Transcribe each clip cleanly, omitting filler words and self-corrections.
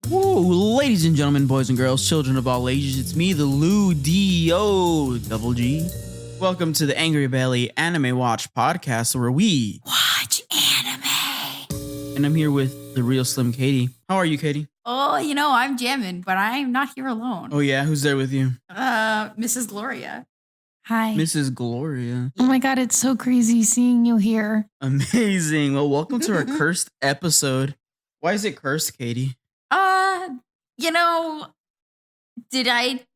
Whoa, ladies and gentlemen, boys and girls, children of all ages, it's me, the Lou D.O. Double G. Welcome to the Angry Belly Anime Watch podcast where we watch anime. And I'm here with the real Slim Katie. How are you, Katie? Oh, I'm jamming, but I'm not here alone. Oh, yeah? Who's there with you? Mrs. Gloria. Hi. Mrs. Gloria. Oh my God, it's so crazy seeing you here. Amazing. Well, welcome to our cursed episode. Why is it cursed, Katie?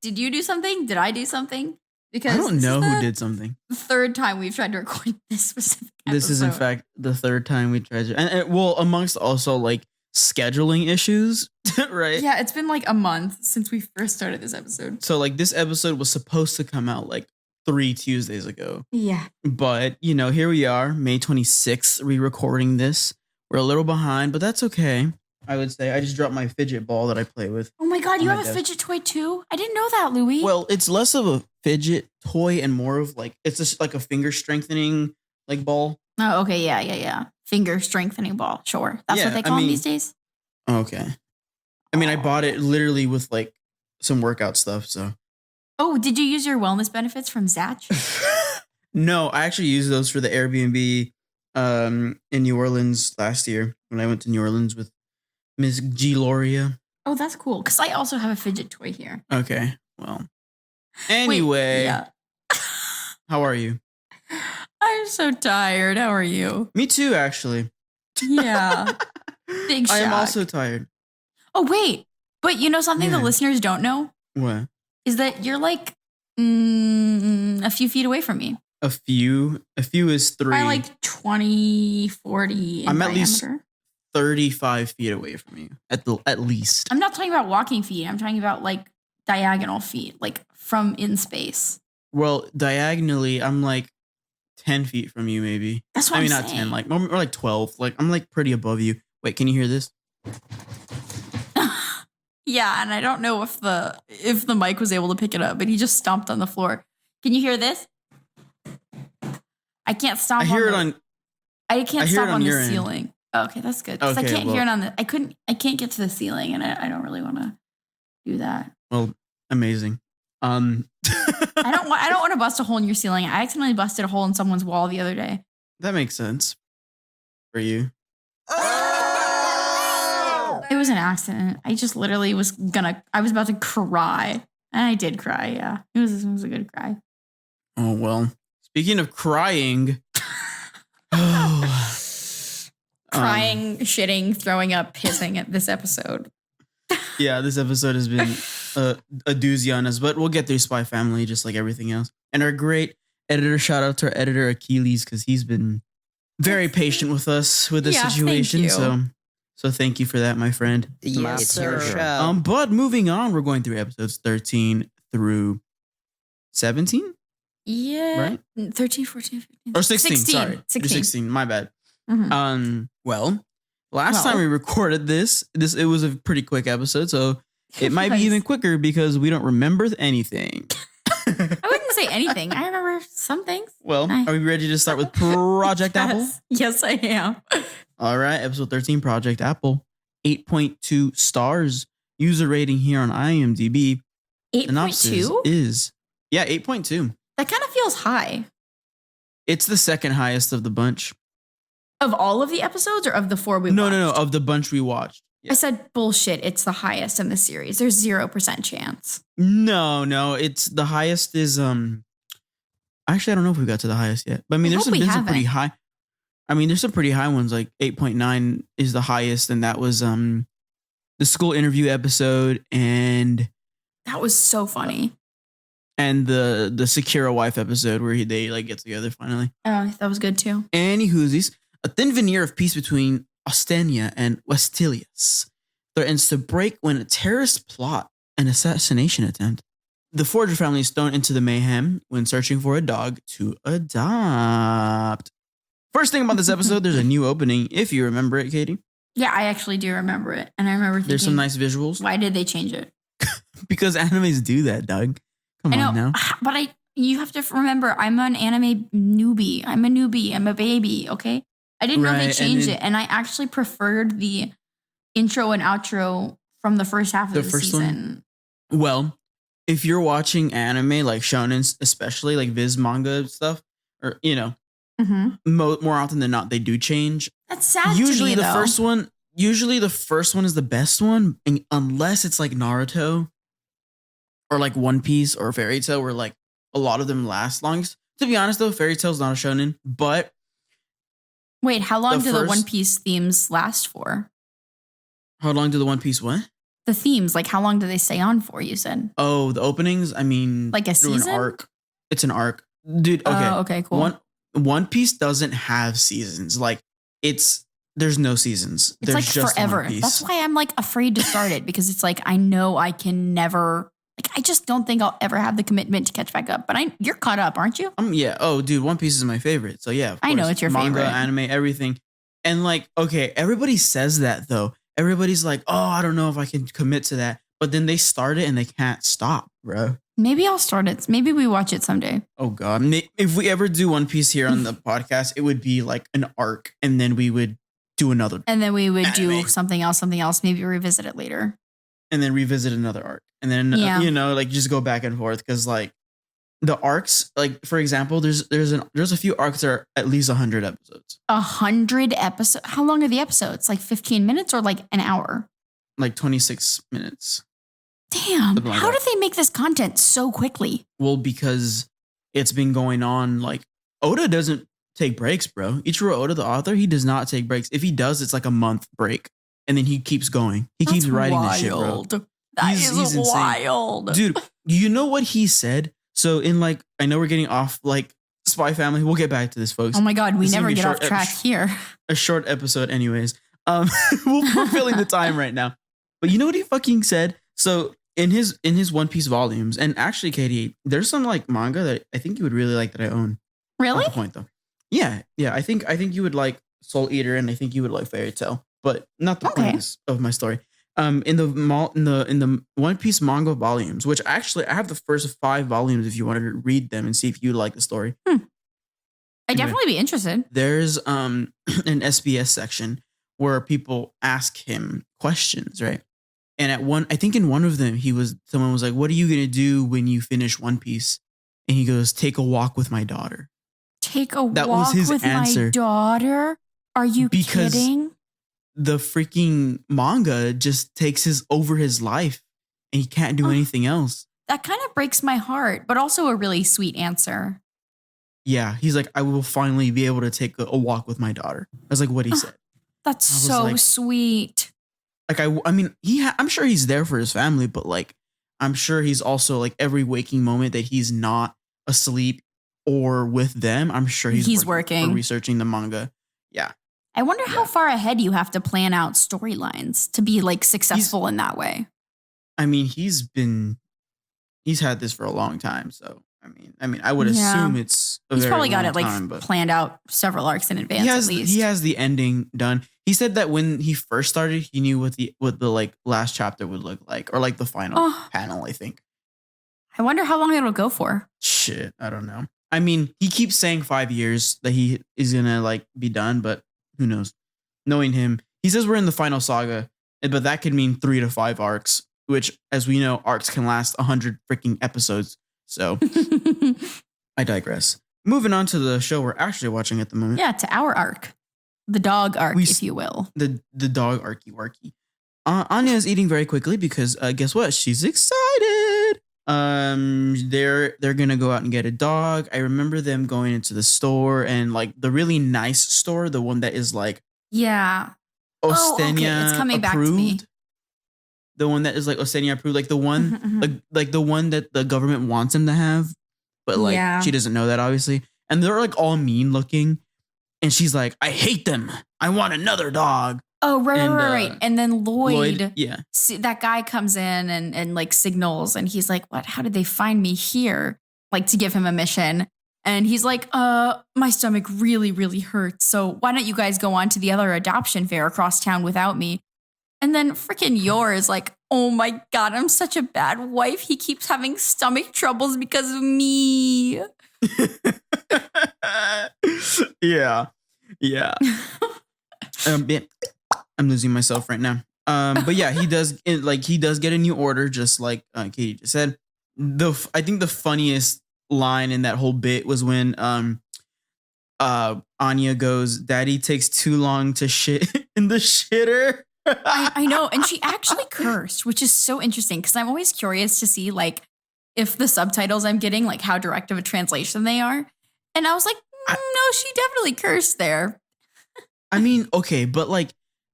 Did you do something? Did I do something? Because I don't know who did something. The third time we've tried to record this specific episode. This is, in fact, the third time we tried to. And well, amongst also like scheduling issues, right? Yeah, it's been like a month since we first started this episode. So, like, this episode was supposed to come out like 3 Tuesdays ago. Yeah. But, here we are, May 26th, re-recording this. We're a little behind, but that's okay. I would say I just dropped my fidget ball that I play with. Oh my God, you have a fidget toy too? I didn't know that, Louis. Well, it's less of a fidget toy and more of like, it's just like a finger strengthening like ball. Oh, okay. Yeah. Finger strengthening ball. Sure. That's what they call them these days? Okay. I bought it literally with like some workout stuff, so. Oh, did you use your wellness benefits from Zatch? No, I actually used those for the Airbnb in New Orleans last year when I went to New Orleans with Miss Gloria. Oh, that's cool. Because I also have a fidget toy here. Okay. Well. Anyway. Wait, yeah. How are you? I'm so tired. How are you? Me too, actually. Yeah. Big shock. I am also tired. Oh, wait. But something the listeners don't know? What? Is that you're like a few feet away from me. A few is 3. By like 20, 40 in I'm diameter. at least 35 feet away from you, at least. I'm not talking about walking feet. I'm talking about like diagonal feet, like from in space. Well, diagonally, I'm like 10 feet from you, maybe. That's what I'm saying. Not 10, like more like 12. Like I'm like pretty above you. Wait, can you hear this? Yeah, and I don't know if the mic was able to pick it up, but he just stomped on the floor. Can you hear this? I can't stomp. I can't stomp on the ceiling. Okay, that's good. Because I can't hear it on the. I can't get to the ceiling, and I don't really want to do that. Well, amazing. I don't want to bust a hole in your ceiling. I accidentally busted a hole in someone's wall the other day. That makes sense for you. It was an accident. I just literally I was about to cry. And I did cry, yeah. It was a good cry. Oh, well. Speaking of crying. Crying, shitting, throwing up, pissing at this episode. Yeah, this episode has been a doozy on us, but we'll get through Spy Family just like everything else. And our great editor, shout out to our editor, Achilles, because he's been very patient with us with this situation. So thank you for that, my friend. Yes, sir. But moving on, we're going through episodes 13 through 17? Yeah. Right? 13, 14, 15. Or 16, sorry. 16, my bad. Mm-hmm. Well, last time we recorded this it was a pretty quick episode, so it might be even quicker because we don't remember anything. I wouldn't say anything. I remember some things. Well, are we ready to start with Project Apple? Yes, I am. All right, episode 13, Project Apple. 8.2 stars. User rating here on IMDb. 8.2? is 8.2. That kind of feels high. It's the second highest of the bunch. Of all of the episodes or of the 4 we watched? No, of the bunch we watched. Yeah. I said bullshit. It's the highest in the series. There's 0% chance. No. It's the highest is actually I don't know if we got to the highest yet. But there's some pretty high. There's some pretty high ones, like 8.9 is the highest, and that was the school interview episode and that was so funny. And the Sakura wife episode where they like get together finally. Oh, that was good too. Anywhoosies, a thin veneer of peace between Ostenia and Westilius threatens to break when a terrorist plot an assassination attempt. The Forger family is thrown into the mayhem when searching for a dog to adopt. First thing about this episode, there's a new opening, if you remember it, Katie. Yeah, I actually do remember it. And I remember thinking, there's some nice visuals. Why did they change it? Because animes do that, Doug. Come on now. But you have to remember, I'm an anime newbie. I'm a baby, okay? I didn't know they changed it. And I actually preferred the intro and outro from the first half of the first season. One? Well, if you're watching anime like shonen, especially like Viz manga stuff, or more often than not, they do change. That's sad. Usually to me, the first one. Usually the first one is the best one, unless it's like Naruto or like One Piece or Fairy Tail, where like a lot of them last longest. To be honest, though, Fairy Tail's not a shonen, but wait, how long do the One Piece themes last for? How long do the One Piece what? The themes, like how long do they stay on for? You said. Oh, the openings. I mean, like a season. An arc. It's an arc, dude. Okay. Okay. Cool. One Piece doesn't have seasons. Like there's no seasons. It's There's like just forever. One Piece. That's why I'm like afraid to start it, because it's like I know I can never. Like I just don't think I'll ever have the commitment to catch back up. But you're caught up, aren't you? Yeah. Oh, dude, One Piece is my favorite. So yeah, I know it's your manga, favorite. Anime, everything. And like, okay, everybody says that though. Everybody's like, oh, I don't know if I can commit to that. But then they start it and they can't stop, bro. Maybe I'll start it. Maybe we watch it someday. Oh God, if we ever do One Piece here on the podcast, it would be like an arc, and then we would do another. And then we would do something else. Maybe revisit it later. And then revisit another arc. And then, like just go back and forth. Because like the arcs, like for example, there's a few arcs that are at least 100 episodes. 100 episodes? How long are the episodes? Like 15 minutes or like an hour? Like 26 minutes. Damn. How did they make this content so quickly? Well, because it's been going on. Like Oda doesn't take breaks, bro. Ichiro Oda, the author, he does not take breaks. If he does, it's like a month break. And then he keeps going. He keeps writing this shit, bro. He's wild. Dude, you know what he said? So in like, I know we're getting off like Spy Family. We'll get back to this, folks. Oh my God, we never get off track here. A short episode anyways. We're filling the time right now. But you know what he fucking said? So in his One Piece volumes, and actually, Katie, there's some like manga that I think you would really like that I own. Really? Not the point though. Yeah. I think you would like Soul Eater, and I think you would like Fairy Tail, but not the point of my story. In the One Piece manga volumes, which actually I have the first 5 volumes if you wanted to read them and see if you like the story. I'd definitely be interested. There's an SBS section where people ask him questions, right? And I think in one of them, someone was like, "What are you gonna do when you finish One Piece?" And he goes, "Take a walk with my daughter." Take a walk with my daughter? Are you kidding? The freaking manga just takes over his life, and he can't do anything else. That kind of breaks my heart, but also a really sweet answer. Yeah, he's like, "I will finally be able to take a walk with my daughter." That's like what he said. That's so sweet. Like I mean, I'm sure he's there for his family, but like, I'm sure he's also like every waking moment that he's not asleep or with them, I'm sure he's working or researching the manga. Yeah. I wonder how far ahead you have to plan out storylines to be like successful in that way. I mean, he's had this for a long time, so I mean, I would assume it's he's probably got it like planned out several arcs in advance. At least he has the ending done. He said that when he first started, he knew what the like last chapter would look like, or like the final panel. I think. I wonder how long it'll go for. Shit, I don't know. I mean, he keeps saying 5 years that he is gonna like be done, but who knows? Knowing him, he says we're in the final saga, but that could mean 3 to 5 arcs, which, as we know, arcs can last 100 freaking episodes. So I digress. Moving on to the show we're actually watching at the moment. Yeah, to our arc. The dog arc, if you will. The dog arky warky. Anya is eating very quickly because guess what? She's excited. They're gonna go out and get a dog. I remember them going into the store, and like the really nice store, the one that is like Ostenia it's coming approved. Back to me. The one that is like Ostenia approved, like the one like the one that the government wants him to have, but like she doesn't know that obviously. And they're like all mean looking, and she's like, "I hate them. I want another dog." Oh, right. And then Lloyd, yeah. That guy comes in and like signals, and he's like, "What? How did they find me here?" Like to give him a mission. And he's like, my stomach really, really hurts. So why don't you guys go on to the other adoption fair across town without me? And then freaking Yor is like, "Oh my God, I'm such a bad wife. He keeps having stomach troubles because of me." Yeah. I'm losing myself right now. But yeah, he does get a new order, just like Katie just said. I think the funniest line in that whole bit was when Anya goes, "Daddy takes too long to shit in the shitter." I know. And she actually cursed, which is so interesting because I'm always curious to see like if the subtitles I'm getting, like how direct of a translation they are. And I was like, no, she definitely cursed there. I mean, okay, but like,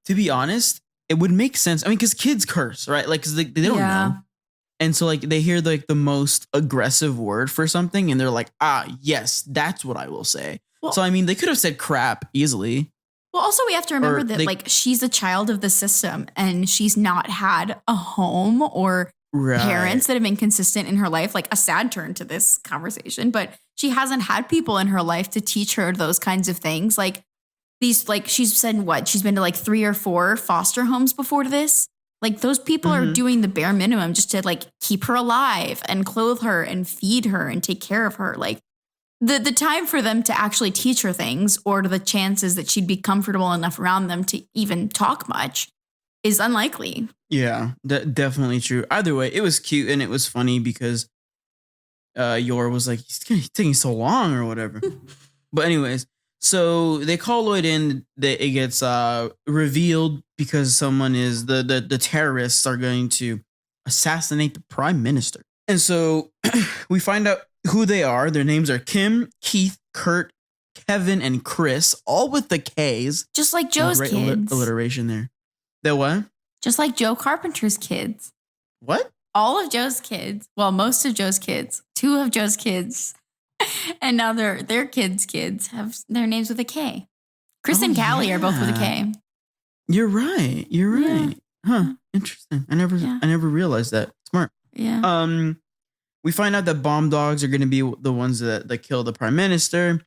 to be honest, it would make sense. I mean, because kids curse, right? Like, because they don't know. And so like they hear like the most aggressive word for something and they're like, yes, that's what I will say. Well, so, I mean, they could have said crap easily. Well, also we have to remember that like she's a child of the system and she's not had a home or parents that have been consistent in her life. Like a sad turn to this conversation, but she hasn't had people in her life to teach her those kinds of things. Like these, like she's said what? She's been to like 3 or 4 foster homes before this. Like those people are doing the bare minimum just to like keep her alive and clothe her and feed her and take care of her. Like the time for them to actually teach her things or the chances that she'd be comfortable enough around them to even talk much is unlikely. Yeah, definitely true. Either way, it was cute and it was funny because Yor was like, he's taking so long or whatever. But anyways, so they call Lloyd in. That it gets revealed because someone is the terrorists are going to assassinate the prime minister. And so we find out who they are. Their names are Kim, Keith, Kurt, Kevin, and Chris, all with the K's. Just like Joe's great kids. Alliteration there. The what? Just like Joe Carpenter's kids. What? All of Joe's kids. Well, most of Joe's kids. 2 of Joe's kids. And now their kids' have their names with a K. Chris and Callie are both with a K. You're right. Yeah. Huh. Interesting. I never realized that. Smart. Yeah. We find out that bomb dogs are going to be the ones that kill the prime minister.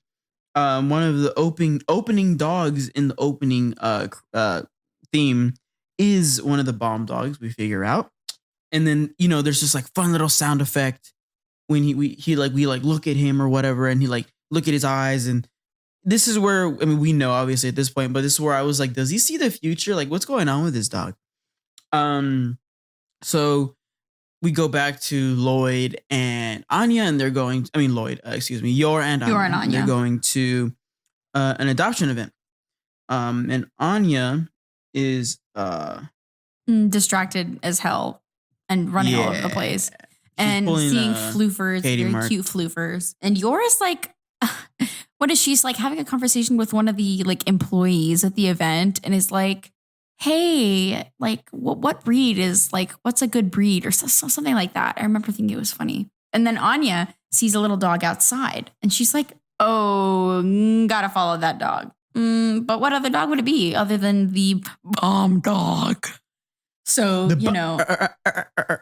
One of the opening dogs in the opening theme is one of the bomb dogs. We figure out, and then there's just like fun little sound effect when we look at him or whatever, and he like look at his eyes, and this is where we know obviously at this point, but this is where I was like, does he see the future? Like, what's going on with this dog? So we go back to Lloyd and Anya, and they're going. Yor and Anya. They're going to an adoption event. And Anya is distracted as hell and running all over the place and seeing floofers, very cute floofers. And Yor is like, what is she's like having a conversation with one of the like employees at the event, and is like, hey, like what breed is like, what's a good breed or something like that. I remember thinking it was funny. And then Anya sees a little dog outside and she's like, oh, gotta follow that dog. But what other dog would it be other than the bomb dog? So,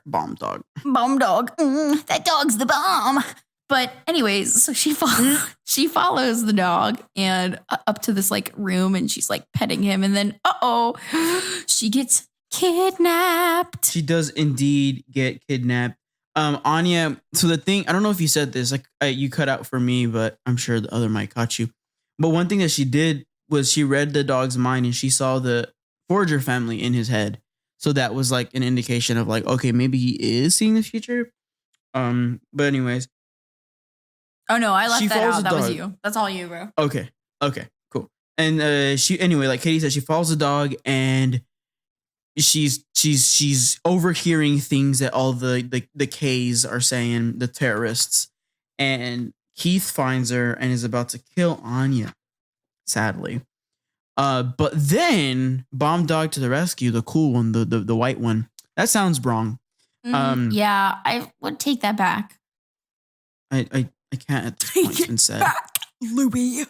bomb dog. Bomb dog. That dog's the bomb. But anyways, so she follows the dog and up to this like room, and she's like petting him, and then she gets kidnapped. She does indeed get kidnapped. Anya. So the thing, I don't know if you said this, like you cut out for me, but I'm sure the other mic caught you. But one thing that she did was she read the dog's mind and she saw the Forager family in his head. So that was like an indication of like, okay, maybe he is seeing the future. But anyways. Oh no, I left that out. That was you. That's all you, bro. Okay, cool. And like Katie said, she follows the dog and she's overhearing things that all the K's are saying, the terrorists. And Keith finds her and is about to kill Anya, sadly. But then Bomb Dog to the rescue, the cool one, the white one. That sounds wrong. Yeah, I would take that back. I can't at this point. It's been said. Back, Louis.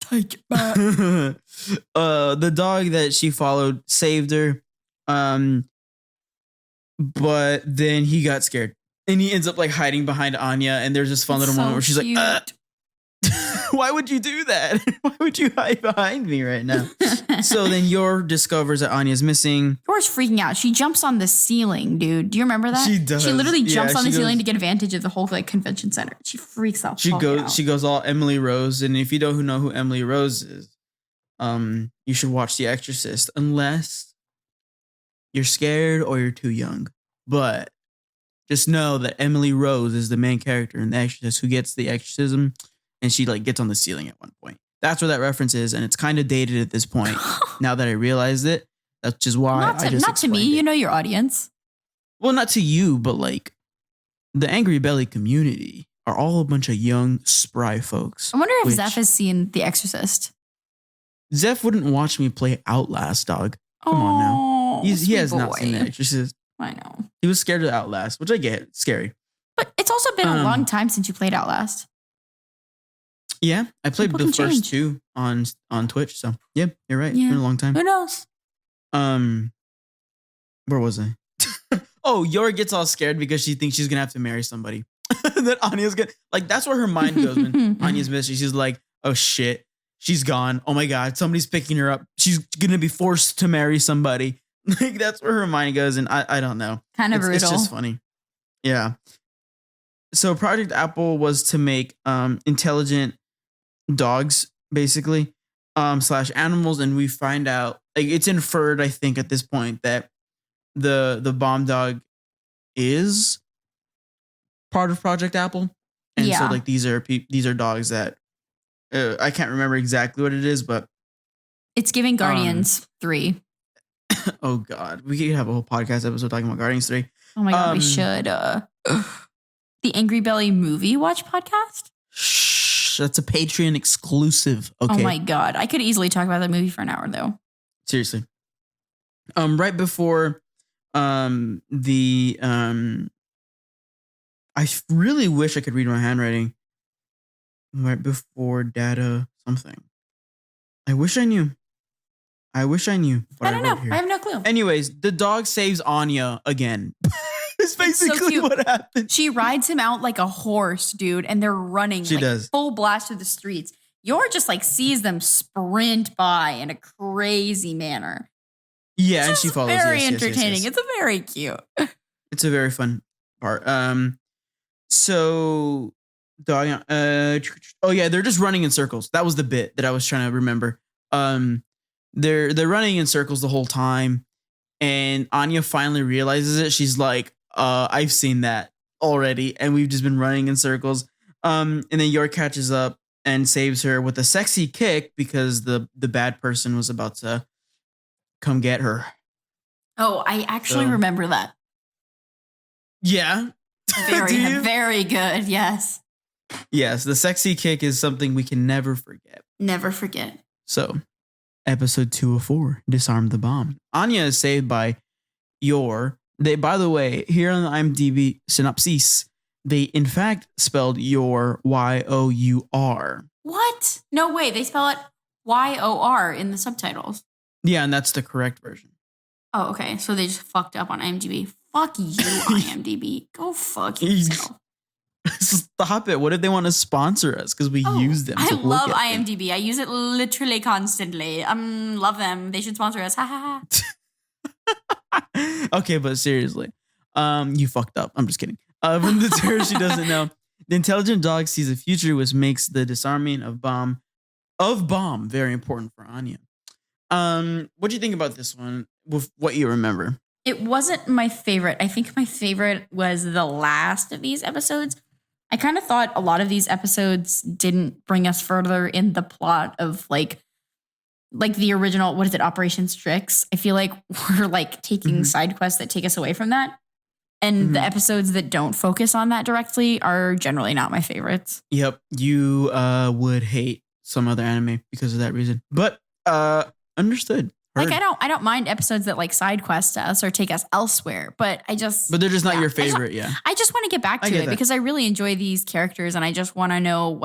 Take it back. The dog that she followed saved her. But then he got scared. And he ends up like hiding behind Anya. And there's this fun little moment where she's like, why would you do that? Why would you hide behind me right now? So then Yor discovers that Anya's missing. Yor's freaking out. She jumps on the ceiling, dude. Do you remember that? She does. She literally jumps on the ceiling to get advantage of the whole like convention center. She freaks out. She goes all Emily Rose. And if you don't know who Emily Rose is, you should watch The Exorcist. Unless you're scared or you're too young. But just know that Emily Rose is the main character in The Exorcist who gets the exorcism, and she like gets on the ceiling at one point. That's where that reference is, and it's kind of dated at this point. Now that I realized it, that's just why not to me. It. You know your audience. Well, not to you, but like the Angry Belly community are all a bunch of young, spry folks. I wonder if Zeph has seen The Exorcist. Zeph wouldn't watch me play Outlast, dog. Come on now. He has not seen The Exorcist. I know. He was scared of Outlast, which I get. It's scary. But it's also been a long time since you played Outlast. Yeah, I played the first two on Twitch. So yeah, you're right. Yeah. It's been a long time. Who knows? Where was I? Oh, Yor gets all scared because she thinks she's gonna have to marry somebody. That Anya's gonna that's where her mind goes when Anya's missing. She's like, oh shit, she's gone. Oh my god, somebody's picking her up. She's gonna be forced to marry somebody. Like that's where her mind goes, and I don't know. Kind of brutal. It's just funny. Yeah. So Project Apple was to make intelligent dogs, basically, slash animals, and we find out like it's inferred, I think, at this point that the bomb dog is part of Project Apple, and so like these are dogs that I can't remember exactly what it is, but it's giving Guardians 3. Oh God, we could have a whole podcast episode talking about Guardians 3. Oh my God, we should. The Angry Belly movie watch podcast. Shh, that's a Patreon exclusive. Okay. Oh my God, I could easily talk about that movie for an hour though. Seriously. Right before I really wish I could read my handwriting. Right before data something. I wish I knew. I don't know. I have no clue. Anyways, the dog saves Anya again. It's basically so what happened. She rides him out like a horse, dude, and they're running full blast through the streets. Yor just like sees them sprint by in a crazy manner. Yeah, and she follows. Very entertaining. Yes. It's a very cute. It's a very fun part. So dog. Oh yeah, they're just running in circles. That was the bit that I was trying to remember. They're running in circles the whole time, and Anya finally realizes it. She's like, I've seen that already, and we've just been running in circles. And then Yor catches up and saves her with a sexy kick because the bad person was about to come get her. Oh, I actually remember that. Yeah. Very good. Yes. Yes, the sexy kick is something we can never forget. Never forget. So, episode 204, Disarm the Bomb. Anya is saved by Yor. They, by the way, here on the IMDb synopsis, they in fact spelled Yor Y-O-U-R. What? No way. They spell it Y-O-R in the subtitles. Yeah, and that's the correct version. Oh, okay. So they just fucked up on IMDb. Fuck you, IMDb. Go fuck yourself. Stop it. What if they want to sponsor us? Because we use them. I love IMDb. I use it literally constantly. Love them. They should sponsor us. Ha ha ha. Okay, but seriously. You fucked up. I'm just kidding. From the terror she doesn't know. The intelligent dog sees a future which makes the disarming of bomb very important for Anya. What do you think about this one with what you remember? It wasn't my favorite. I think my favorite was the last of these episodes. I kind of thought a lot of these episodes didn't bring us further in the plot of like the original, what is it, Operation Strix? I feel like we're like taking side quests that take us away from that. And the episodes that don't focus on that directly are generally not my favorites. Yep. You would hate some other anime because of that reason. But understood. Heard. Like I don't mind episodes that like side quest us or take us elsewhere, but they're just not your favorite. I just want to get back to it because I really enjoy these characters and I just want to know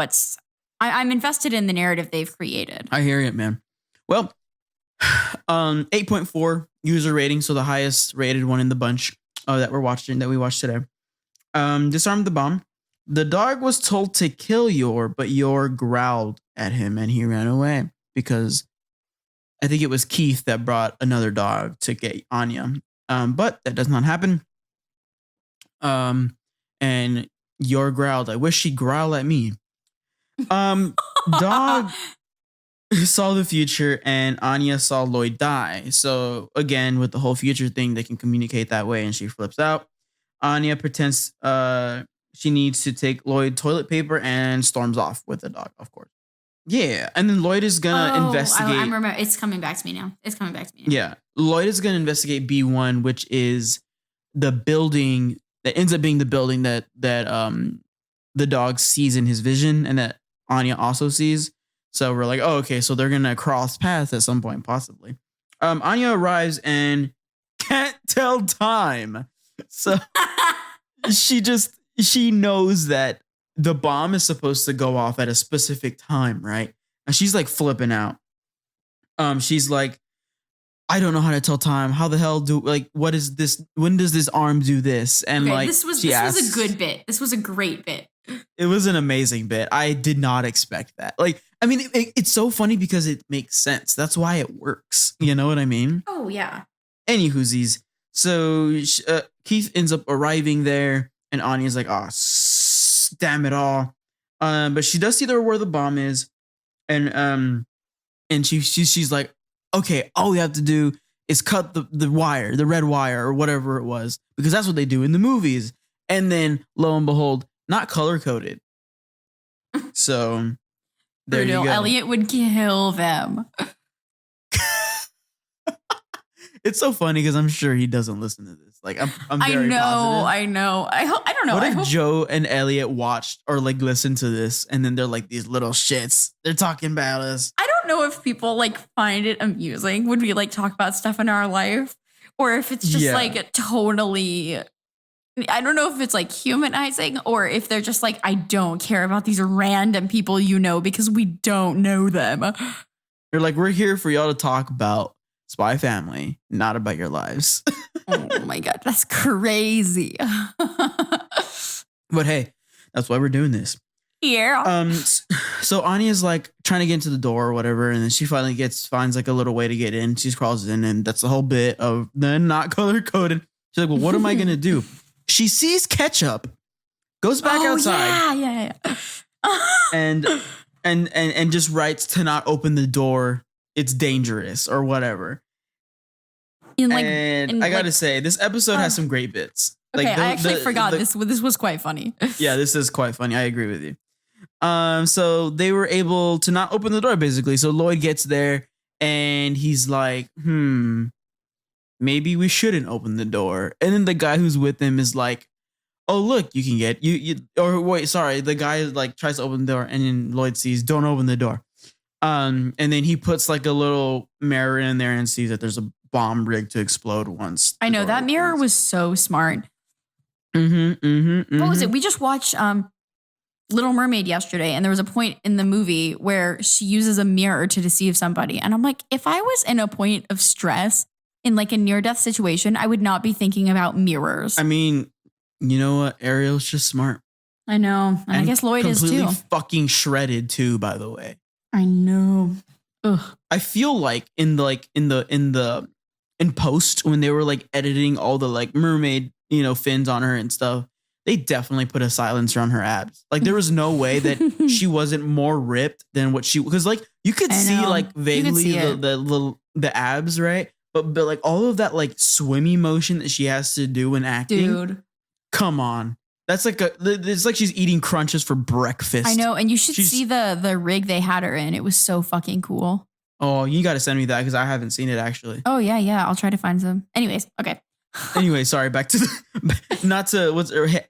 I'm invested in the narrative they've created. I hear it, man. Well, 8.4 user rating, so the highest rated one in the bunch that we watched today. Disarmed the bomb. The dog was told to kill Yor, but Yor growled at him and he ran away because I think it was Keith that brought another dog to get Anya. But that does not happen. And Yor growled. I wish she'd growl at me. Dog saw the future and Anya saw Lloyd die. So again, with the whole future thing, they can communicate that way, and she flips out. Anya pretends she needs to take Lloyd toilet paper and storms off with the dog, of course. Yeah, and then Lloyd is gonna investigate. I remember. It's coming back to me now. Yeah, Lloyd is gonna investigate B1, which is the building that ends up being the building that the dog sees in his vision, and that Anya also sees. So we're like, oh, okay, so they're gonna cross paths at some point, possibly. Anya arrives and can't tell time, so she knows that the bomb is supposed to go off at a specific time, right? And she's like flipping out. She's like, I don't know how to tell time. How the hell what is this? When does this arm do this? And okay, like, this was a good bit. This was a great bit. It was an amazing bit. I did not expect that. Like, I mean, it's so funny because it makes sense. That's why it works. You know what I mean? Oh, yeah. Anywhoosies. So Keith ends up arriving there, and Anya's like, oh, damn it all. But she does see where the bomb is, and she's like, okay, all we have to do is cut the wire, the red wire or whatever it was, because that's what they do in the movies. And then lo and behold, not color coded. So there you go. Elliot would kill them. It's so funny because I'm sure he doesn't listen to this. Like I'm very positive. I know. I don't know. What if Joe and Elliot watched or like listened to this and then they're like these little shits? They're talking about us. I don't know if people like find it amusing when we like talk about stuff in our life, or if it's just like totally. I don't know if it's like humanizing or if they're just like, I don't care about these random people because we don't know them. They're like, we're here for y'all to talk about Spy Family, not about your lives. Oh my God, that's crazy. But hey, that's why we're doing this. Yeah. So Anya's like trying to get into the door or whatever, and then she finally finds like a little way to get in. She crawls in, and that's the whole bit of then not color coded. She's like, well, what am I gonna do? She sees Ketchup, goes back outside. Yeah. and just writes to not open the door. It's dangerous or whatever. I gotta say, this episode has some great bits. Okay, I actually forgot this. This was quite funny. Yeah, this is quite funny. I agree with you. So they were able to not open the door, basically. So Lloyd gets there and he's like, maybe we shouldn't open the door. And then the guy who's with him is like, oh, look, you can get the guy like tries to open the door, and then Lloyd sees, don't open the door. And then he puts like a little mirror in there and sees that there's a bomb rigged to explode once. I know that mirror was so smart. What was it? We just watched Little Mermaid yesterday, and there was a point in the movie where she uses a mirror to deceive somebody. And I'm like, if I was in a point of stress in like a near-death situation, I would not be thinking about mirrors. I mean, you know what? Ariel's just smart. I know. And I guess Lloyd is too. Completely fucking shredded too, by the way. I know. Ugh. I feel like in post when they were like editing all the like mermaid, fins on her and stuff, they definitely put a silencer on her abs. Like there was no way that she wasn't more ripped than what because like you could see like vaguely the abs, right? But like all of that like swimmy motion that she has to do when acting. Dude. Come on. That's like it's like she's eating crunches for breakfast. I know, and you should see the rig they had her in. It was so fucking cool. Oh, you got to send me that because I haven't seen it actually. Oh yeah. I'll try to find some. Anyways, okay. Anyway, sorry. Back to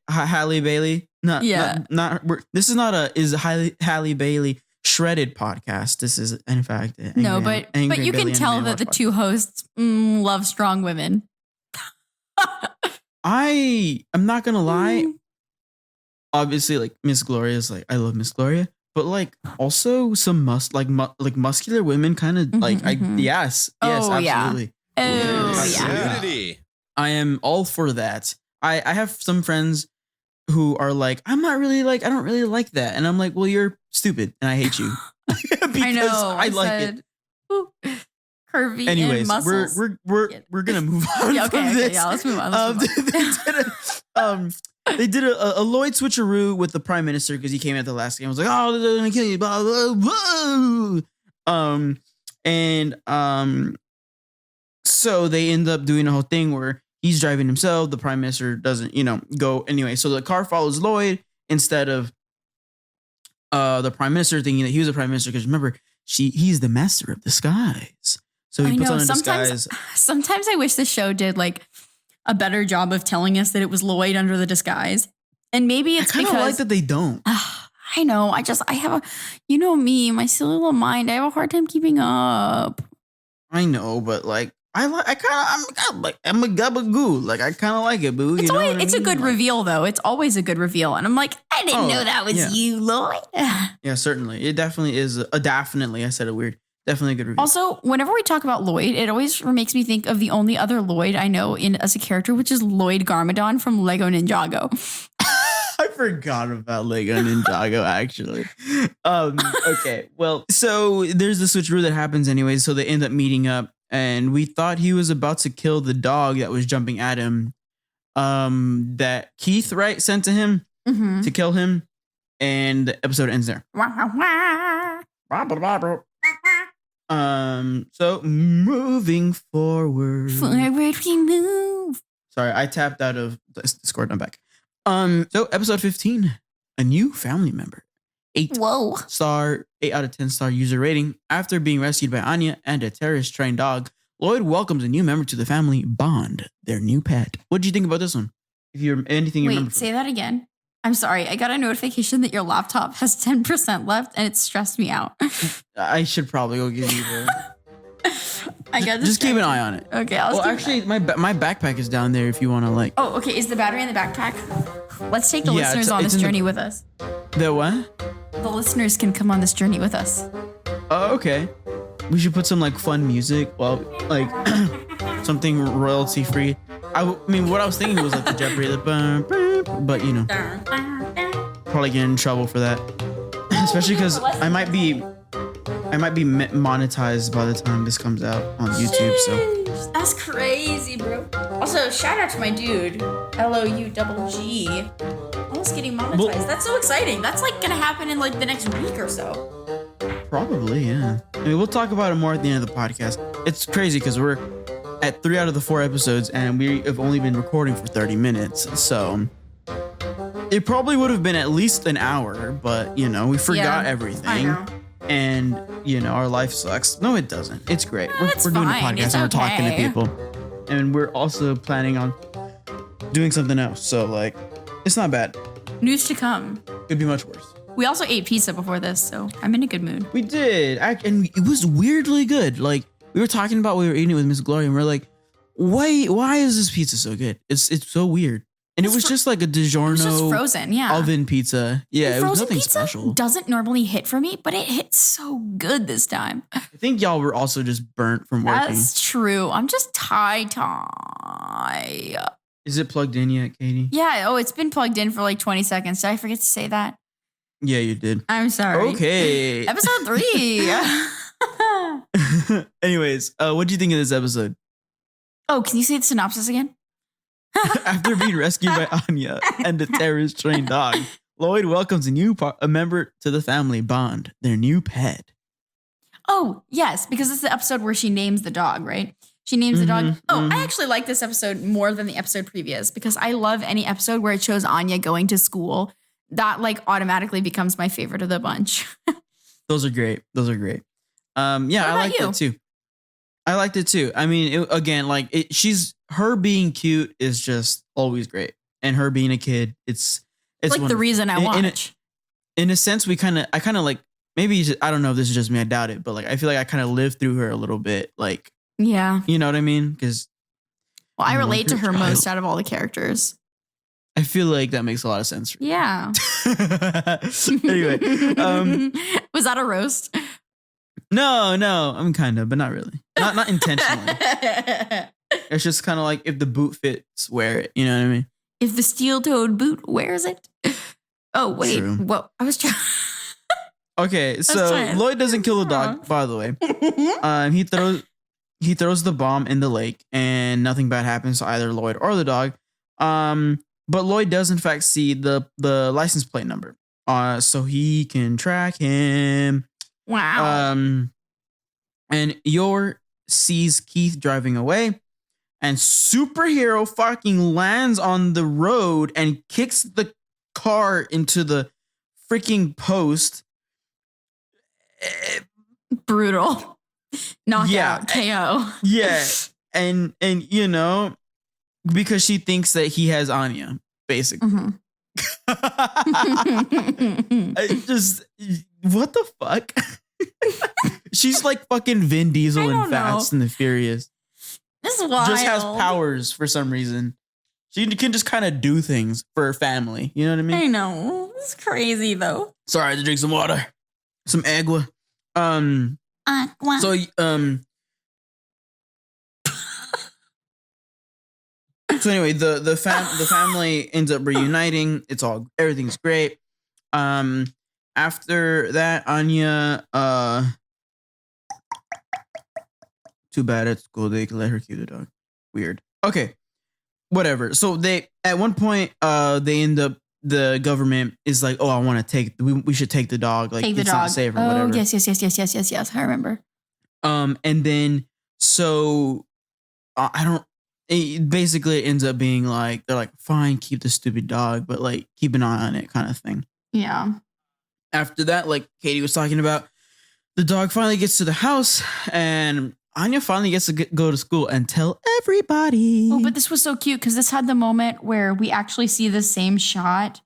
Halle Bailey. This is not is Halle Bailey shredded podcast. This is in fact but you can tell that the two hosts love strong women. I'm not gonna lie. Obviously, like Miss Gloria is like I love Miss Gloria, but like also some muscular women kind of yes, absolutely. Yeah. I am all for that. I have some friends who are like, I don't really like that, and I'm like, well, you're stupid, and I hate you because I know. I like it. Curvy. Anyways, and muscles. we're gonna move on. Okay, yeah, let's move on. They did a Lloyd switcheroo with the prime minister because he came at the last game. I was like, oh, they're gonna kill you. Blah, blah, blah. So they end up doing a whole thing where he's driving himself. The prime minister doesn't, go anyway. So the car follows Lloyd instead of the prime minister, thinking that he was a prime minister. Because remember, he's the master of disguise. So he puts on a disguise. Sometimes I wish the show did like a better job of telling us that it was Lloyd under the disguise. And maybe it's because I like that they don't. I know. I have me, my silly little mind. I have a hard time keeping up. I know, but like, I'm a gabagoo. Like, I kind of like it, boo. It's a good reveal, though. It's always a good reveal. And I'm like, I didn't know that was you, Lloyd. Yeah, certainly. It definitely is. Definitely. I said it weird. Definitely a good reveal. Also, whenever we talk about Lloyd, it always makes me think of the only other Lloyd I know as a character, which is Lloyd Garmadon from Lego Ninjago. I forgot about Lego Ninjago, actually. Okay, well, so there's the switcheroo that happens anyway. So they end up meeting up, and we thought he was about to kill the dog that was jumping at him. That Keith, right, sent to him to kill him, and the episode ends there. So moving forward we move. Sorry, I tapped out of Discord. I'm back. So episode 15, a new family member. 8 out of 10 star user rating. After being rescued by Anya and a terrorist-trained dog, Lloyd welcomes a new member to the family, Bond, their new pet. What did you think about this one? If you're anything you remember. Wait, say that again. I'm sorry. I got a notification that your laptop has 10% left, and it stressed me out. I should probably go give you the. Just keep an eye on it. Okay, my backpack is down there if you want to like. Oh, okay. Is the battery in the backpack? Let's take the listeners on this journey with us. The what? The listeners can come on this journey with us. Oh, okay. We should put some like fun music. Well, like something royalty free. I mean, what I was thinking was like the Jeopardy, but probably get in trouble for that. Especially because I might be monetized by the time this comes out on YouTube. So that's crazy, bro. Also, shout out to my dude, LOUGG. Almost getting monetized. That's so exciting. That's like gonna happen in like the next week or so. Probably, yeah. I mean, we'll talk about it more at the end of the podcast. It's crazy because we're at 3 out of the 4 episodes, and we have only been recording for 30 minutes. So it probably would have been at least an hour, but we forgot everything. I know. And our life sucks. No, it doesn't. It's great. We're doing a podcast it's and we're talking to people, and we're also planning on doing something else. So like, it's not bad. News to come. Could be much worse. We also ate pizza before this, so I'm in a good mood. We did, and it was weirdly good. Like we were talking about, we were eating it with Miss Gloria, and we're like, why is this pizza so good? It's so weird. And it was just like a DiGiorno, it was just frozen, oven pizza. Yeah, it was nothing pizza special. Doesn't normally hit for me, but it hit so good this time. I think y'all were also just burnt from working. That's true. I'm just tired. Is it plugged in yet, Katie? Yeah. Oh, it's been plugged in for like 20 seconds. Did I forget to say that? Yeah, you did. I'm sorry. Okay. Episode 3. Anyways, what do you think of this episode? Oh, can you say the synopsis again? After being rescued by Anya and the terrorist-trained dog, Lloyd welcomes a member to the family, Bond, their new pet. Oh, yes, because it's the episode where she names the dog, right? She names the dog. Oh, I actually like this episode more than the episode previous because I love any episode where it shows Anya going to school. That like automatically becomes my favorite of the bunch. Those are great. Yeah, I liked it too. I liked it too. I mean, her being cute is just always great, and her being a kid, it's like wonderful. The reason I watch. In a sense, I kind of like maybe I don't know if this is just me. I doubt it, but like I feel like I kind of lived through her a little bit. Like, yeah, you know what I mean? Because I relate to her most out of all the characters. I feel like that makes a lot of sense. Yeah. Anyway, was that a roast? No, I'm kind of, but not really. Not intentionally. It's just kind of like if the boot fits, wear it. You know what I mean? If the steel-toed boot wears it. Oh wait, true. What I was trying. Okay, so Lloyd doesn't kill the dog. By the way, he throws the bomb in the lake, and nothing bad happens to either Lloyd or the dog. But Lloyd does in fact see the license plate number, so he can track him. Wow. And Yor sees Keith driving away, and superhero fucking lands on the road and kicks the car into the freaking post. Brutal. Knockout. KO. Yeah. And you know, because she thinks that he has Anya, basically. Mhm. I just, what the fuck? She's like fucking Vin Diesel I in don't Fast and the Furious. This is wild. Just has powers for some reason. She can just kind of do things for her family. You know what I mean? I know. It's crazy though. Sorry, I had to drink some water, some agua. Aqua. So So anyway, the family ends up reuniting. Everything's great. After that, Anya, too bad at school they let her keep the dog. Weird. Okay, whatever. So at one point they end up, the government is like, oh, I want to we should take the dog. Like, Take the it's dog. not safe or Oh, whatever. yes. I remember. And then so basically it ends up being like, they're like, fine, keep the stupid dog, but like keep an eye on it, kind of thing. Yeah. After that, like Katie was talking about, the dog finally gets to the house and Anya finally gets to go to school and tell everybody. Oh, but this was so cute because this had the moment where we actually see the same shot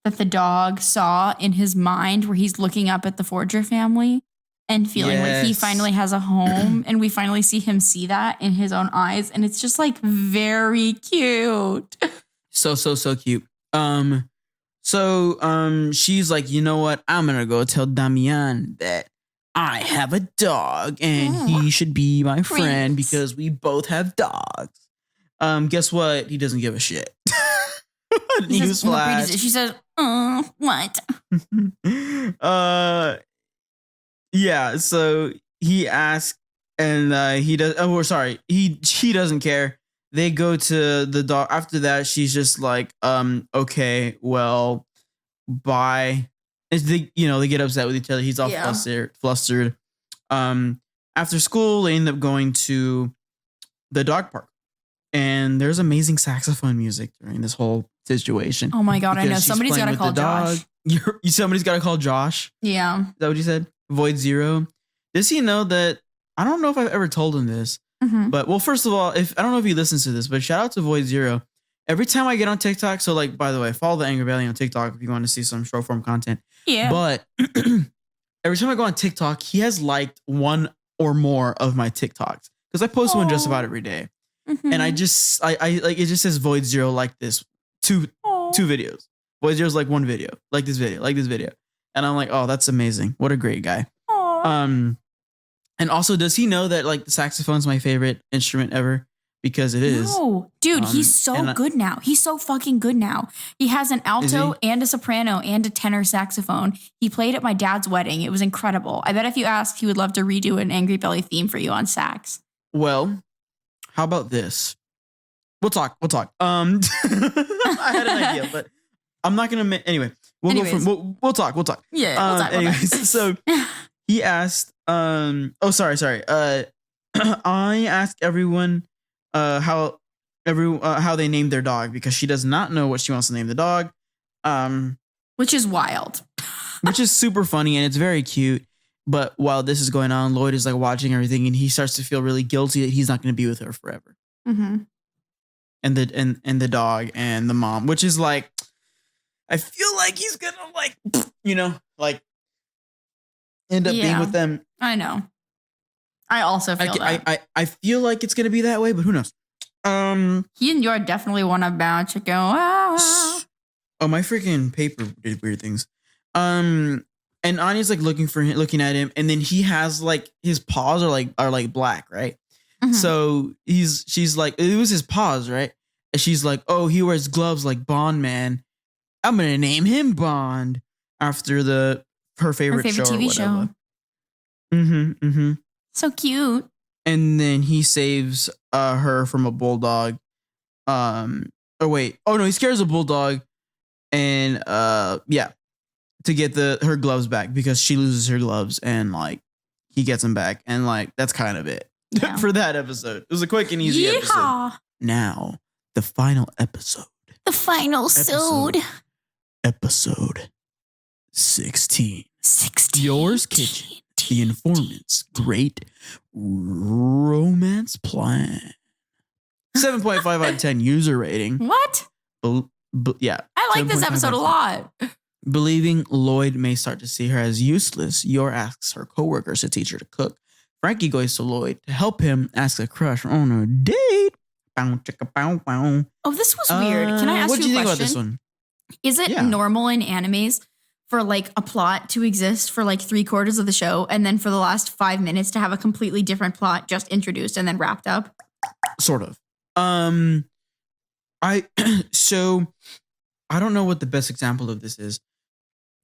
that the dog saw in his mind, where he's looking up at the Forger family and feeling like he Yes. finally has a home. And we finally see him see that in his own eyes. And it's just like very cute. So cute. She's like, you know what? I'm gonna go tell Damian that I have a dog and he should be my friend Prince. because we both have dogs. Guess what? He doesn't give a shit. He says, Newsflash. she says, what? Yeah, so he asks, and he does. Oh, sorry, he doesn't care. They go to the dog. After that, she's just like, okay, well, bye. They get upset with each other. He's all Yeah. flustered. After school, they end up going to the dog park, and there's amazing saxophone music during this whole situation. Oh my God, I know. Because she's Somebody's playing got to with call the dog. Josh. Somebody's got to call Josh. Yeah. Is that what you said? Void Zero. Does he know that? I don't know if I've ever told him this, Mhm. but well, first of all, I don't know if he listens to this, but shout out to Void Zero. Every time I get on TikTok, so like, by the way, follow the Angry Valley on TikTok if you want to see some short form content. Yeah. But every time I go on TikTok, he has liked one or more of my TikToks because I post one just about every day, and I like, it just says Void Zero like this two videos. Void Zero's like one video, like this video, and I'm like, oh, that's amazing. What a great guy. And also, does he know that like the saxophone's my favorite instrument ever? Because it is. No, dude, he's and so I- good now. He's so fucking good now. He has an alto he? and a soprano and a tenor saxophone. He played at my dad's wedding. It was incredible. I bet if you asked, he would love to redo an Angry Belly theme for you on sax. Well, how about this? We'll talk. I had an idea, but I'm not gonna. Anyway, we'll talk. Yeah, we'll talk about Anyways, that. so he asked. Sorry. I asked everyone how they named their dog because she does not know what she wants to name the dog. Which is wild. Which is super funny and it's very cute. But while this is going on, Lloyd is like watching everything and he starts to feel really guilty that he's not going to be with her forever. Mm-hmm. And the dog and the mom, which is like, I feel like he's gonna like, like end up being with them. I know. I also feel that. I feel like it's gonna be that way, but who knows? He and Yor definitely want to bounce and go, ah. Oh, my freaking paper did weird things. And Anya's like looking at him, and then he has like his paws are like black, right? Mhm. So she's like, it was his paws, right? And she's like, oh, he wears gloves like Bond Man. I'm gonna name him Bond after her favorite show TV or show. whatever. Mm-hmm. So cute. And then he saves her from a bulldog. He scares a bulldog, and to get her gloves back because she loses her gloves, and like he gets him back, and like that's kind of it Yeah. for that episode. It was a quick and easy episode. Now, the final episode. The final Episode. Episode 16. 16. Yours Kitchen. The Informant's Great Romance Plan. 7.5 out of 10 user rating. What? Yeah. I like this 7.5 episode out a of 10. lot. Believing Lloyd may start to see her as useless, Yor asks her coworkers to teach her to cook. Frankie goes to Lloyd to help him ask a crush on a date. Bow, chicka, bow, bow. Oh, this was weird. Can I ask what you do you a think question? about this one? Is it Yeah. normal in animes for like a plot to exist for like 3/4 of the show and then for the last 5 minutes to have a completely different plot just introduced and then wrapped up? Sort of. So I don't know what the best example of this is.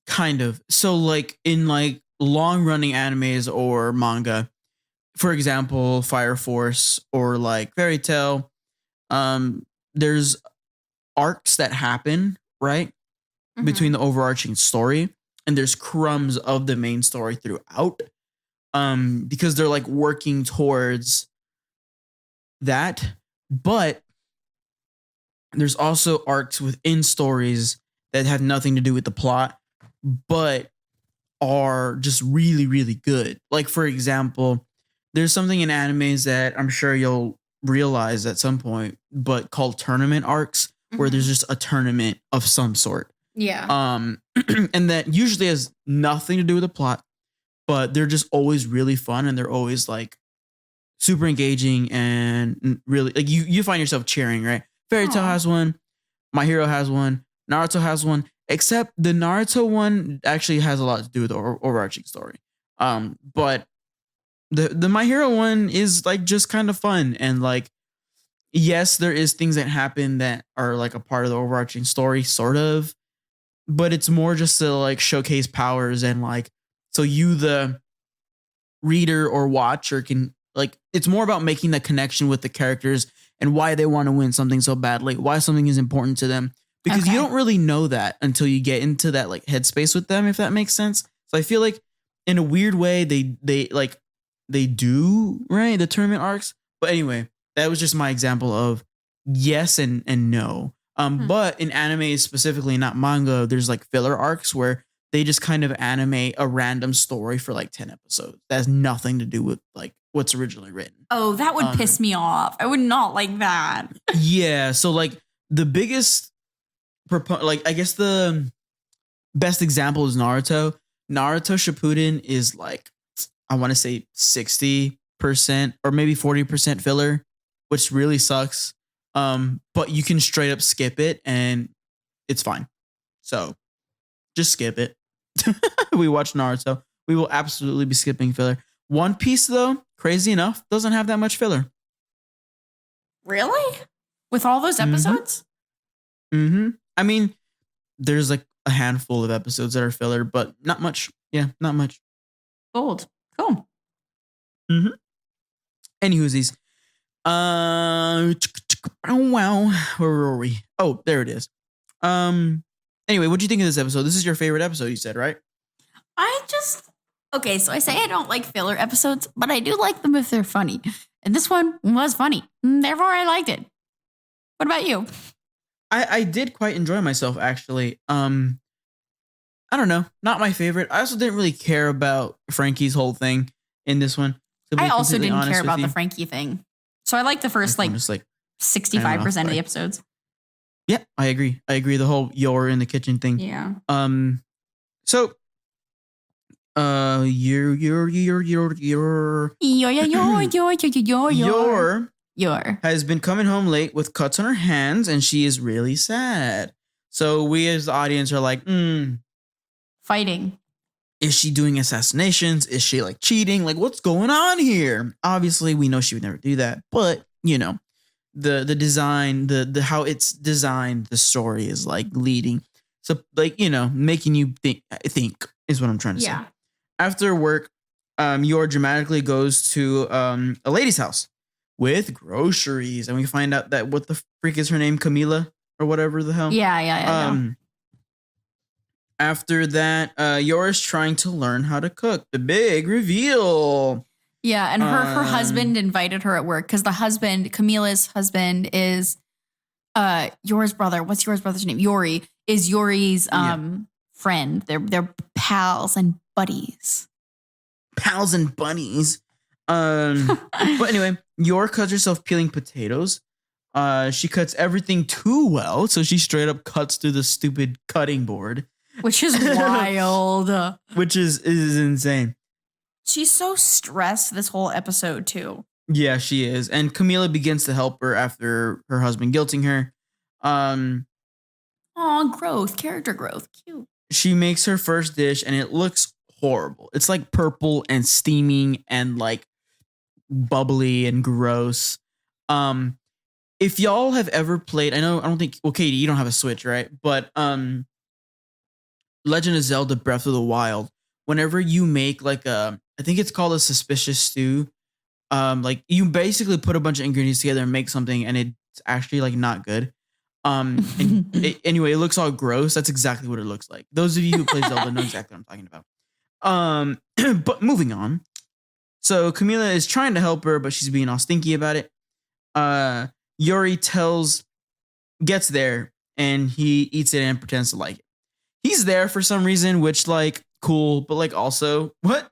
Kind of. So like in like long running animes or manga, for example, Fire Force or like Fairy Tail, there's arcs that happen, right? Between the overarching story, and there's crumbs of the main story throughout. Because they're like working towards that. But there's also arcs within stories that have nothing to do with the plot, but are just really, really good. Like, for example, there's something in animes that I'm sure you'll realize at some point, but called tournament arcs, where there's just a tournament of some sort. Yeah. And that usually has nothing to do with the plot, but they're just always really fun, and they're always like super engaging and really like you find yourself cheering, right? Fairy Tail Aw. has one, My Hero has one, Naruto has one, except the Naruto one actually has a lot to do with the overarching story. But the My Hero one is like just kind of fun, and like yes, there is things that happen that are like a part of the overarching story, sort of, but it's more just to like showcase powers, and like so you the reader or watcher can like it's more about making the connection with the characters and why they want to win something so badly, why something is important to them, because you Okay. don't really know that until you get into that like headspace with them, if that makes sense. So I feel like in a weird way they do, right, the tournament arcs. But anyway, that was just my example of yes and no. But in anime specifically, not manga, there's like filler arcs where they just kind of animate a random story for like 10 episodes. That has nothing to do with like what's originally written. Oh, that would piss me off. I would not like that. Yeah. So like the biggest, like I guess the best example is Naruto. Naruto Shippuden is like, I want to say 60% or maybe 40% filler, which really sucks. But you can straight up skip it and it's fine. So just skip it. We watch Naruto. We will absolutely be skipping filler. One Piece, though, crazy enough, doesn't have that much filler. Really? With all those Mhm. episodes? I mean, there's like a handful of episodes that are filler, but not much. Yeah, not much. Gold. Cool. Anywhoosies. Wow. Where were we? Oh, there it is. Anyway, what do you think of this episode? This is your favorite episode, you said, right? Okay, so I say I don't like filler episodes, but I do like them if they're funny. And this one was funny. Therefore, I liked it. What about you? I did quite enjoy myself, actually. I don't know. Not my favorite. I also didn't really care about Frankie's whole thing in this one. to be I also completely didn't honest care with about you. the Frankie thing. So I like the first I'm like just like, 65% of like- the episodes. yeah, I agree. The whole Yor in the kitchen thing. Yeah. So, Yor has been coming home late with cuts on her hands, and she is really sad. So we as the audience are like, Fighting. is she doing assassinations? Is she like cheating? Like, what's going on here? Obviously, we know she would never do that, but you know, the design, the how it's designed, the story is like leading. So like, you know, making you think is what I'm trying to say. Yeah. After work, Yor dramatically goes to a lady's house with groceries, and we find out that what the freak is her name, Camila or whatever the hell. Yeah. After that, Yora's trying to learn how to cook. The big reveal. Yeah, and her husband invited her at work because Camila's husband is Yora's brother. What's Yora's brother's name? Yori is Yori's friend. They're pals and buddies. Pals and bunnies. But anyway, Yor cuts herself peeling potatoes. She cuts everything too well, so she straight up cuts through the stupid cutting board. Which is wild. Which is insane. She's so stressed this whole episode, too. Yeah, she is. And Camila begins to help her after her husband guilting her. Growth. Character growth. Cute. She makes her first dish, and it looks horrible. It's like purple and steaming and like bubbly and gross. If y'all have ever played, I don't think, well, Katie, you don't have a Switch, right? But Legend of Zelda Breath of the Wild, whenever you make like I think it's called a suspicious stew, like you basically put a bunch of ingredients together and make something, and it's actually like not good. Anyway, it looks all gross. That's exactly what it looks like. Those of you who play Zelda know exactly what I'm talking about. But moving on. So Camila is trying to help her, but she's being all stinky about it. Yori gets there, and he eats it and pretends to like it. He's there for some reason, which like cool, but like also what?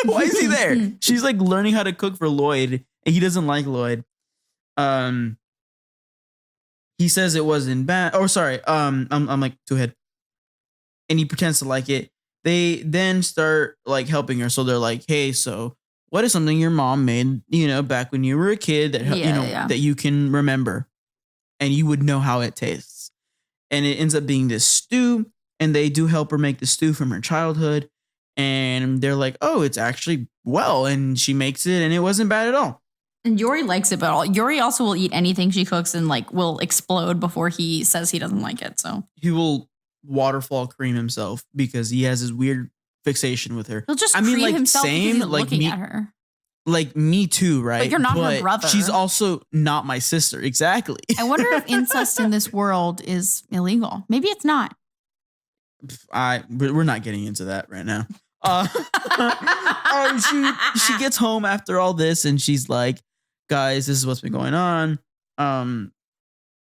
Why is he there? She's like learning how to cook for Lloyd, and he doesn't like Lloyd. He says it wasn't bad. Oh, sorry. I'm like too ahead. And he pretends to like it. They then start like helping her. So they're like, hey, so what is something your mom made, back when you were a kid that, that you can remember and you would know how it tastes? And it ends up being this stew, and they do help her make the stew from her childhood. And they're like, oh, it's actually well. And she makes it, and it wasn't bad at all. And Yori likes it, but Yori also will eat anything she cooks and like will explode before he says he doesn't like it. So he will waterfall cream himself because he has this weird fixation with her. He'll just cream himself same, because he's like looking at her. Like me too, right? Like you're not her brother. She's also not my sister. Exactly. I wonder if incest in this world is illegal. Maybe it's not. We're not getting into that right now. She gets home after all this, and she's like, guys, this is what's been going on.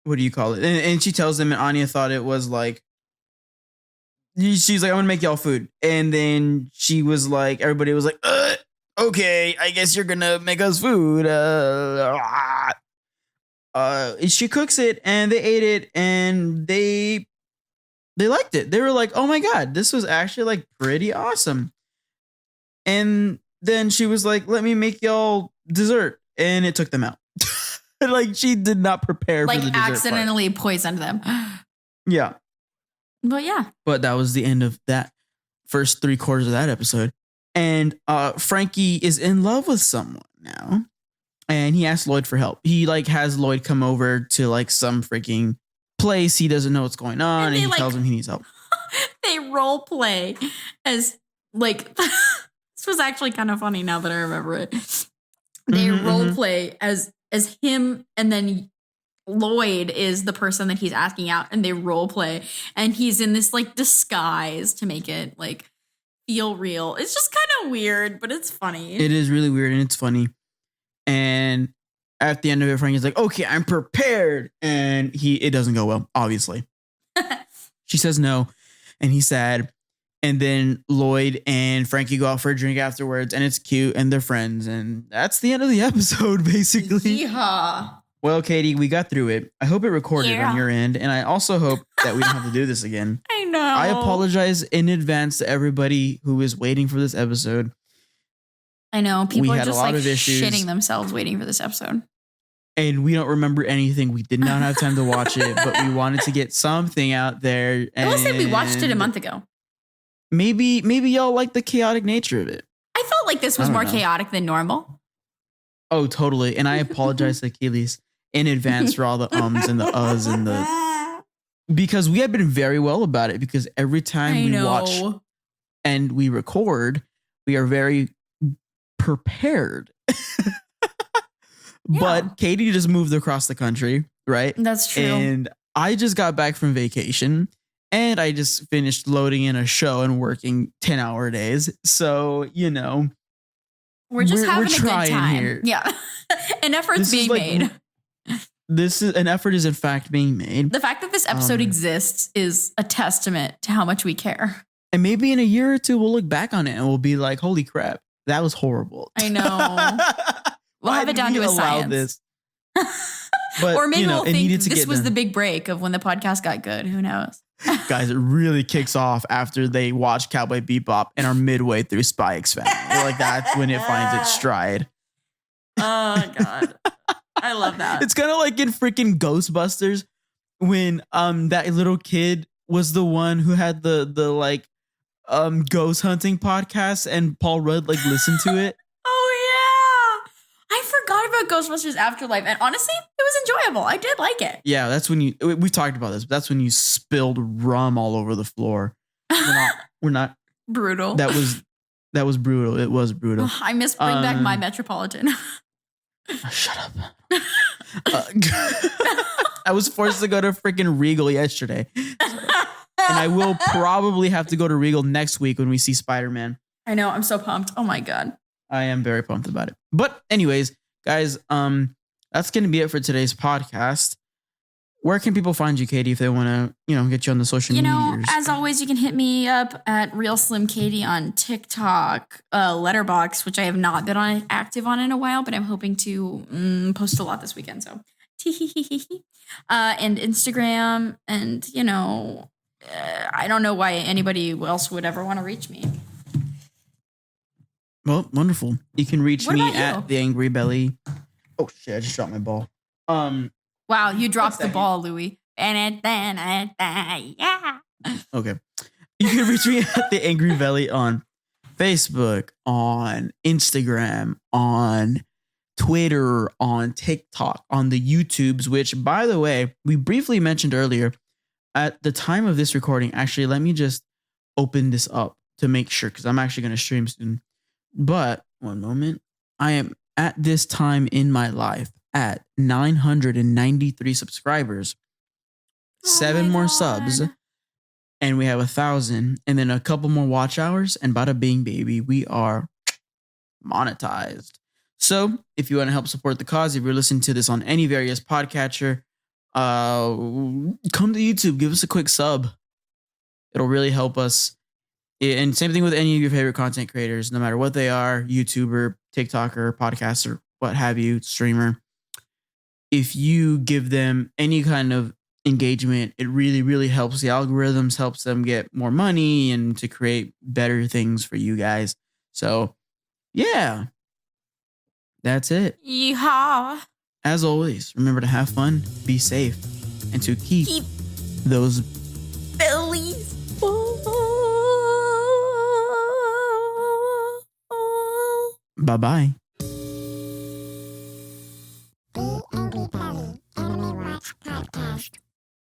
What do you call it? And she tells them, and Anya thought it was like, she's like, I'm gonna make y'all food. And then she was like, everybody was like, okay, I guess you're gonna make us food. She cooks it, and they ate it, and they liked it. They were like, oh my God, this was actually like pretty awesome. And then she was like, let me make y'all dessert. And it took them out. Like she did not prepare for the dessert accidentally poisoned them. Yeah. But yeah. But that was the end of that first 3/4 of that episode. And Frankie is in love with someone now. And he asks Lloyd for help. He like has Lloyd come over to like some freaking place. He doesn't know what's going on. And he tells him he needs help. They role play as like, this was actually kind of funny now that I remember it. They role play as him, and then Lloyd is the person that he's asking out, and they role play, and he's in this like disguise to make it like feel real. It's just kind of weird, but it's funny. It is really weird, and it's funny. And at the end of it, Frankie's like, okay, I'm prepared. And it doesn't go well, obviously. She says no, and he's sad. And then Lloyd and Frankie go out for a drink afterwards, and it's cute, and they're friends. And that's the end of the episode, basically. Yeehaw. Well, Katie, we got through it. I hope it recorded on your end. And I also hope that we don't have to do this again. I know. I apologize in advance to everybody who is waiting for this episode. I know. People are just like shitting themselves waiting for this episode. And we don't remember anything. We did not have time to watch it, but we wanted to get something out there. I will say we watched it a month ago. Maybe y'all like the chaotic nature of it. I felt like this was more chaotic than normal. Oh, totally. And I apologize to Achilles in advance for all the ums and the uhs and the... Because we have been very well about it, because every time we watch and we record, we are very prepared. But Katie just moved across the country, right? That's true. And I just got back from vacation. And I just finished loading in a show and working 10-hour days. So, We're just having a good trying time. here. Yeah. An effort's being made. An effort is in fact being made. The fact that this episode exists is a testament to how much we care. And maybe in a year or two, we'll look back on it and we'll be like, holy crap, that was horrible. I know. We'll have it down to a science. This? But, or maybe we'll think this was done. The big break of when the podcast got good. Who knows? Guys, it really kicks off after they watch Cowboy Bebop and are midway through Spy X Family. Like that's when it finds its stride. Oh, God. I love that. It's kind of like in freaking Ghostbusters when that little kid was the one who had the ghost hunting podcast and Paul Rudd listened to it. Oh yeah, I forgot about Ghostbusters Afterlife, and honestly, it was enjoyable. I did like it. Yeah, that's when we talked about this. But that's when you spilled rum all over the floor. We're not brutal. That was brutal. It was brutal. I miss Bring Back My Metropolitan. Shut up. I was forced to go to freaking Regal yesterday. And I will probably have to go to Regal next week when we see Spider-Man. I know. I'm so pumped. Oh my God. I am very pumped about it. But anyways, guys, that's going to be it for today's podcast. Where can people find you, Katie, if they want to, get you on the social media? As always, you can hit me up at Real Slim Katie on TikTok, Letterboxd, which I have not been active on in a while, but I'm hoping to post a lot this weekend. So, and Instagram, and I don't know why anybody else would ever want to reach me. Well, wonderful. You can reach me about at the Angry Belly. Oh shit! I just dropped my ball. Wow, you dropped the ball, Louie. Yeah. Okay. You can reach me at the Angry Belly on Facebook, on Instagram, on Twitter, on TikTok, on the YouTubes, which, by the way, we briefly mentioned earlier. At the time of this recording, actually, let me just open this up to make sure, because I'm actually going to stream soon. But one moment. I am at this time in my life at 993 subscribers, 7 more subs, and we have 1,000, and then a couple more watch hours, and bada bing, baby, we are monetized. So if you want to help support the cause, if you're listening to this on any various podcatcher, come to YouTube, give us a quick sub. It'll really help us. And same thing with any of your favorite content creators, no matter what they are, YouTuber, TikToker, podcaster, what have you, streamer. If you give them any kind of engagement, it really, really helps the algorithms, helps them get more money and to create better things for you guys. So, yeah, that's it. Yeehaw. As always, remember to have fun, be safe, and to keep those bellies. Bye-bye.